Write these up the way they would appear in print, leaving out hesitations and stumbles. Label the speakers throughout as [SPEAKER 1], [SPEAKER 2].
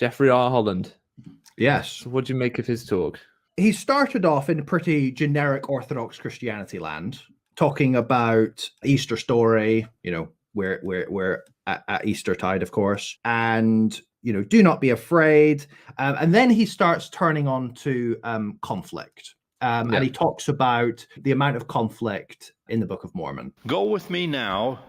[SPEAKER 1] Jeffery R. Holland.
[SPEAKER 2] Yes.
[SPEAKER 1] So what do you make of his talk?
[SPEAKER 2] He started off in a pretty generic Orthodox Christianity land, talking about Easter story, we're at Eastertide, of course, and, do not be afraid. And then he starts turning on to conflict. And he talks about the amount of conflict in the Book of Mormon.
[SPEAKER 3] Go with me now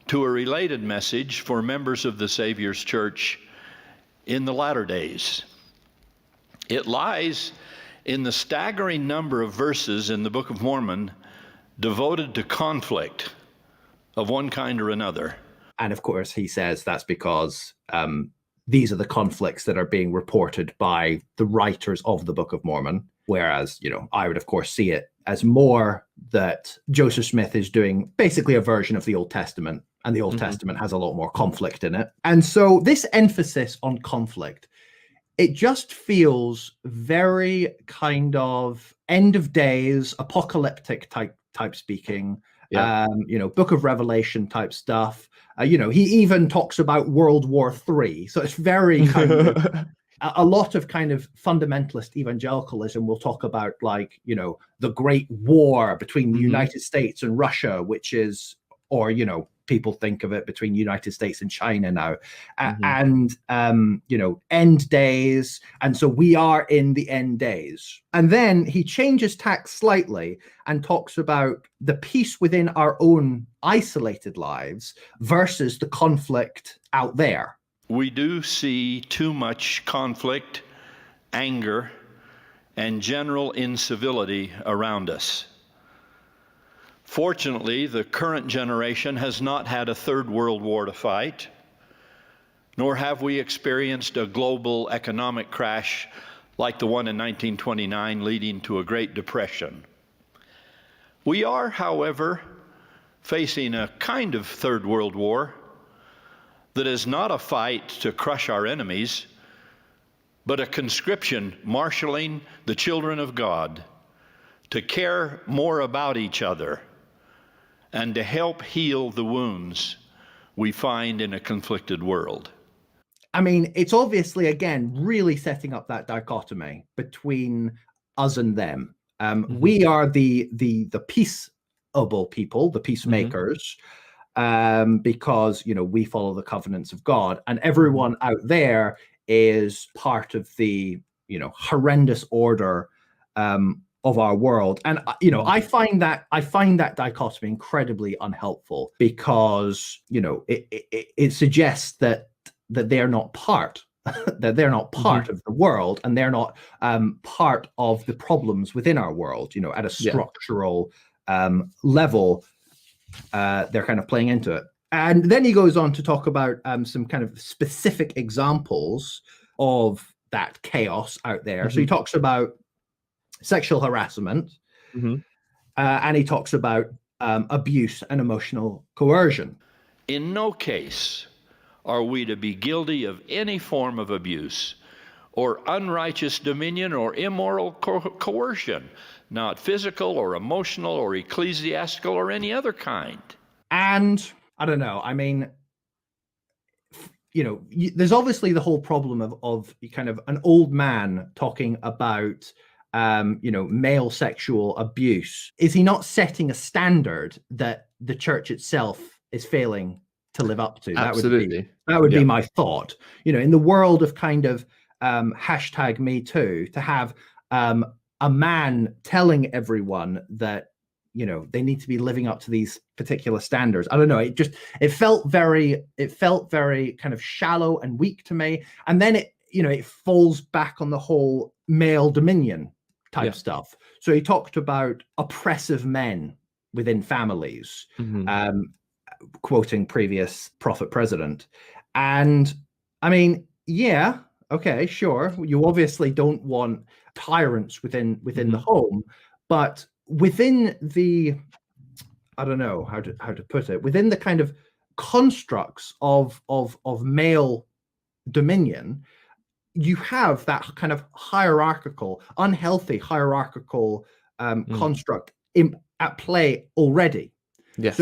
[SPEAKER 3] to a related message for members of the Savior's Church in the latter days. It lies in the staggering number of verses in the Book of Mormon devoted to conflict of one kind or another.
[SPEAKER 2] And of course, he says that's because these are the conflicts that are being reported by the writers of the Book of Mormon. Whereas, I would, of course, see it as more that Joseph Smith is doing basically a version of the Old Testament, and the Old Testament has a lot more conflict in it. And so this emphasis on conflict, it just feels very kind of end of days, apocalyptic type speaking, Book of Revelation type stuff. He even talks about World War III. So it's very kind of a lot of kind of fundamentalist evangelicalism will talk about the Great War between the United States and Russia, which is, or, people think of it between United States and China now, and end days. And so we are in the end days. And then he changes tack slightly and talks about the peace within our own isolated lives versus the conflict out there.
[SPEAKER 3] We do see too much conflict, anger, and general incivility around us. Fortunately, the current generation has not had a third world war to fight, nor have we experienced a global economic crash like the one in 1929 leading to a Great Depression. We are, however, facing a kind of third world war that is not a fight to crush our enemies, but a conscription marshaling the children of God to care more about each other and to help heal the wounds we find in a conflicted world.
[SPEAKER 2] I mean, it's obviously, again, really setting up that dichotomy between us and them. We are the peaceable people, the peacemakers, because, we follow the covenants of God, and everyone out there is part of the, horrendous order of our world. And, I find that dichotomy incredibly unhelpful because, it suggests that they're not part, that they're not part of the world, and they're not part of the problems within our world, at a structural level. They're kind of playing into it. And then he goes on to talk about some kind of specific examples of that chaos out there. So he talks about sexual harassment, and he talks about abuse and emotional coercion.
[SPEAKER 3] In no case are we to be guilty of any form of abuse or unrighteous dominion or immoral coercion, not physical or emotional or ecclesiastical or any other kind.
[SPEAKER 2] And I don't know, I mean, there's obviously the whole problem of kind of an old man talking about male sexual abuse. Is he not setting a standard that the church itself is failing to live up to?
[SPEAKER 1] Absolutely.
[SPEAKER 2] That would be my thought. In the world of kind of hashtag Me Too, to have a man telling everyone that they need to be living up to these particular standards. I don't know. It felt very kind of shallow and weak to me. And then it falls back on the whole male dominion type stuff. So he talked about oppressive men within families, quoting previous prophet president. And I mean, yeah, okay, sure. You obviously don't want tyrants within the home, but within the, I don't know how to put it, within the kind of constructs of male dominion, you have that kind of hierarchical, unhealthy hierarchical construct at play already.
[SPEAKER 1] Yes.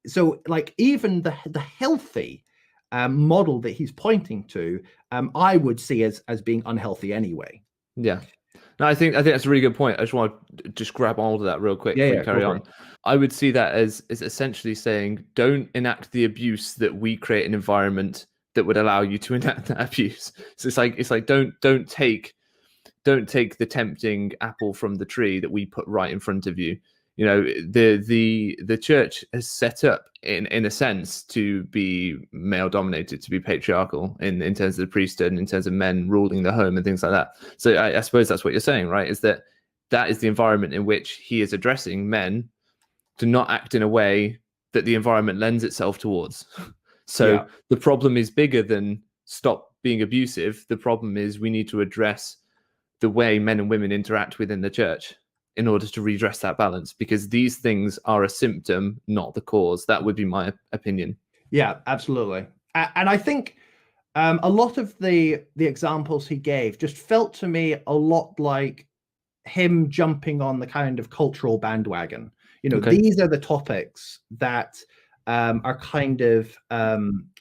[SPEAKER 2] So like even the healthy model that he's pointing to, I would see as being unhealthy anyway.
[SPEAKER 1] Yeah. No, I think that's a really good point. I just want to just grab hold of that real quick before you carry on. I would see that as essentially saying, don't enact the abuse that we create an environment that would allow you to enact that abuse. So it's like don't take the tempting apple from the tree that we put right in front of you. You know, the church has set up in a sense to be male dominated, to be patriarchal in terms of the priesthood and in terms of men ruling the home and things like that. So I suppose that's what you're saying, right? Is that is the environment in which he is addressing men to not act in a way that the environment lends itself towards. So the problem is bigger than stop being abusive. The problem is we need to address the way men and women interact within the church in order to redress that balance, because these things are a symptom, not the cause. That would be my opinion.
[SPEAKER 2] Yeah, absolutely. And I think a lot of the examples he gave just felt to me a lot like him jumping on the kind of cultural bandwagon. You know, these are the topics that are kind of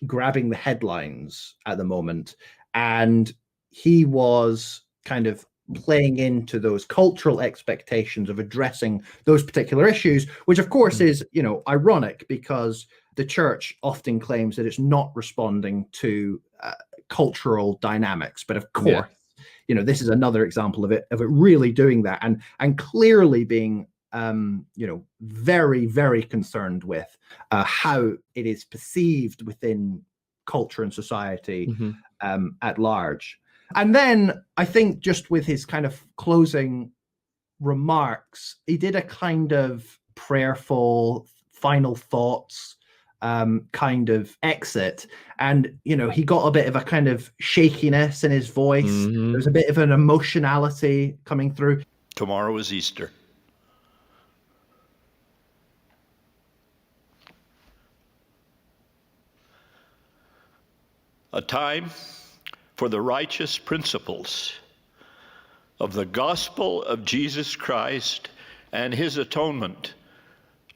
[SPEAKER 2] grabbing the headlines at the moment. And he was kind of playing into those cultural expectations of addressing those particular issues, which of course is, you know, ironic, because the church often claims that it's not responding to cultural dynamics. But of course, you know, this is another example of it really doing that and clearly being you know, very, very concerned with how it is perceived within culture and society at large. And then I think just with his kind of closing remarks, he did a kind of prayerful final thoughts kind of exit. And, you know, he got a bit of a kind of shakiness in his voice. There's a bit of an emotionality coming through.
[SPEAKER 3] Tomorrow is Easter. A time for the righteous principles of the gospel of Jesus Christ and his atonement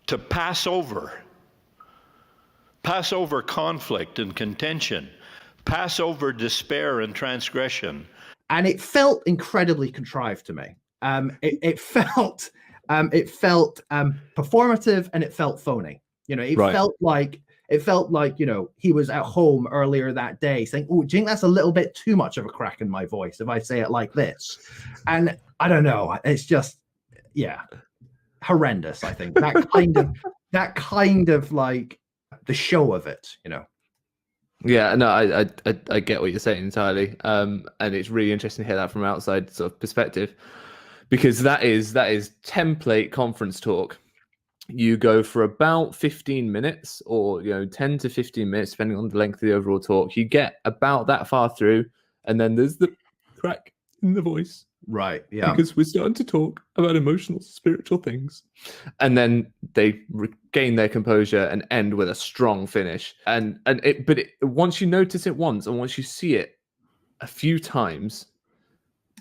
[SPEAKER 3] to pass over conflict and contention, pass over despair and transgression. And
[SPEAKER 2] it felt incredibly contrived to me. It felt performative, and it felt phony. You know, it felt like, you know, he was at home earlier that day saying, "Oh, do you think that's a little bit too much of a crack in my voice if I say it like this?" And I don't know. It's just, horrendous. I think that kind of like the show of it, you know.
[SPEAKER 1] Yeah, no, I get what you're saying entirely. And it's really interesting to hear that from an outside sort of perspective, because that is template conference talk. You go for about 15 minutes or, you know, 10 to 15 minutes, depending on the length of the overall talk. You get about that far through, and then there's the crack in the voice.
[SPEAKER 2] Right, yeah.
[SPEAKER 1] Because we're starting to talk about emotional, spiritual things. And then they regain their composure and end with a strong finish. But once you notice it once, and once you see it a few times,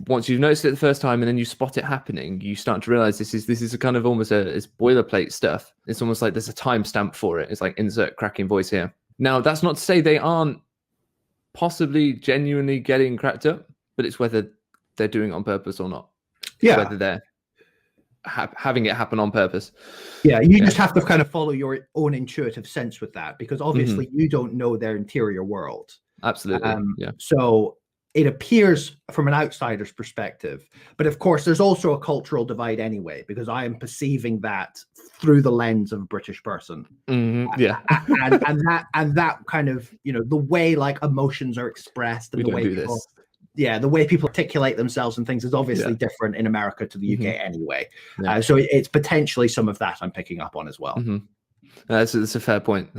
[SPEAKER 1] once you've noticed it the first time and then you spot it happening, you start to realize this is a kind of almost it's boilerplate stuff. It's almost like there's a timestamp for it. It's like insert cracking voice here. Now, that's not to say they aren't possibly genuinely getting cracked up, but it's whether they're doing it on purpose or not.
[SPEAKER 2] Yeah.
[SPEAKER 1] Whether they're having it happen on purpose.
[SPEAKER 2] Yeah, you just have to kind of follow your own intuitive sense with that, because obviously you don't know their interior world.
[SPEAKER 1] Absolutely.
[SPEAKER 2] So it appears from an outsider's perspective, but of course there's also a cultural divide anyway, because I am perceiving that through the lens of a British person.
[SPEAKER 1] Yeah.
[SPEAKER 2] and that kind of, you know, the way like emotions are expressed and the way people articulate themselves and things is obviously different in America to the UK anyway. So it's potentially some of that I'm picking up on as well.
[SPEAKER 1] That's a fair point.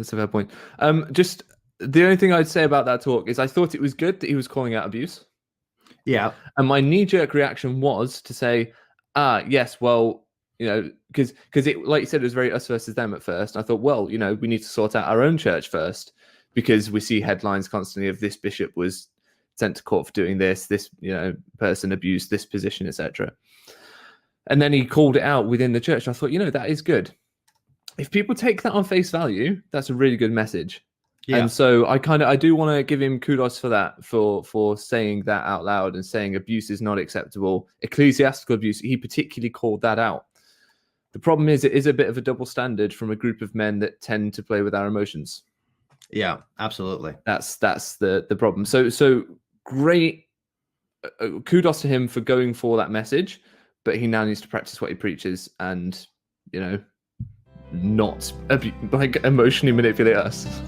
[SPEAKER 1] Just the only thing I'd say about that talk is I thought it was good that he was calling out abuse.
[SPEAKER 2] Yeah.
[SPEAKER 1] And my knee-jerk reaction was to say, yes, well, you know, because it, like you said, it was very us versus them at first. I thought, well, you know, we need to sort out our own church first, because we see headlines constantly of this bishop was sent to court for doing this, you know, person abused this position, etc. And then he called it out within the church. I thought, you know, that is good. If people take that on face value, that's a really good message.
[SPEAKER 2] Yeah.
[SPEAKER 1] And so I do want to give him kudos for that, for saying that out loud and saying abuse is not acceptable. Ecclesiastical abuse, he particularly called that out. The problem is it is a bit of a double standard from a group of men that tend to play with our emotions.
[SPEAKER 2] Yeah, absolutely.
[SPEAKER 1] That's the problem. So great. Kudos to him for going for that message, but he now needs to practice what he preaches and, not like emotionally manipulate us.